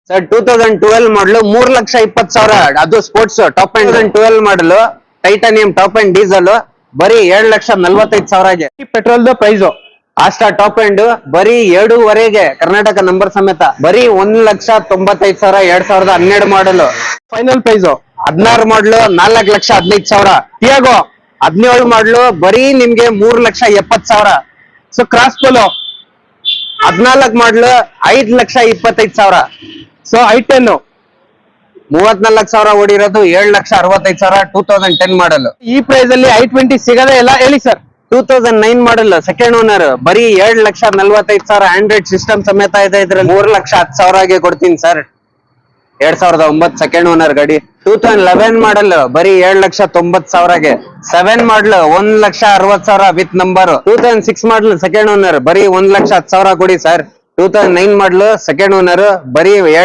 Sir 2012 ಮಾಡಲು 3,20,000 ಅದು sports top and 2012 ಮಾಡಲು ಟೈಟಾನಿಯಂ ಟಾಪ್ ಅಂಡ್ ಡೀಸೆಲ್ ಬರೀ 7,45,000ಗೆ. ಪೆಟ್ರೋಲ್ ಪ್ರೈಸ್ ಆಸ್ಟಾ ಟಾಪ್ ಅಂಡ್ ಬರೀ 2.5 ಕರ್ನಾಟಕ ನಂಬರ್ ಸಮೇತ ಬರೀ 1,95,000 2012 ಮಾಡಲು. ಫೈನಲ್ ಪ್ರೈಸ್ 16 ಮಾಡಲು 4,15,000. ಟಿಯಾಗೋ 17 ಮಾಡಲು ಬರೀ ನಿಮ್ಗೆ 3,70,000. ಸೊ ಕ್ರಾಸ್ ಪೋಲೋ 14 ಮಾಡಲು 5,25,000. ಸೊ I10 34,000 ಓಡಿರೋದು 7,65,000 2010 ಮಾಡಲು. ಈ ಪ್ರೈಸ್ ಅಲ್ಲಿ I20 ಸಿಗದೆ ಎಲ್ಲ ಹೇಳಿ ಸರ್. 2009 ಮಾಡಲ್ ಸೆಕೆಂಡ್ ಓನರ್ ಬರೀ 7,45,000 ಆಂಡ್ರಾಯ್ಡ್ ಸಿಸ್ಟಮ್ ಸಮೇತ ಇದೆ. ಇದ್ರಲ್ಲಿ 3,10,000ಗೆ ಕೊಡ್ತೀನಿ ಸರ್. 2009 ಸೆಕೆಂಡ್ ಓನರ್ ಗಾಡಿ. 2011 ಮಾಡಲ್ ಬರೀ 7,90,000ಗೆ. 7 ಮಾಡಲ್ 1,60,000 with number. 2006 model second owner ಬರೀ 1,10,000 ಕೊಡಿ ಸರ್. 2009 ಮಾಡಲ್ ಸೆಕೆಂಡ್ ಓನರ್ ಬರೀ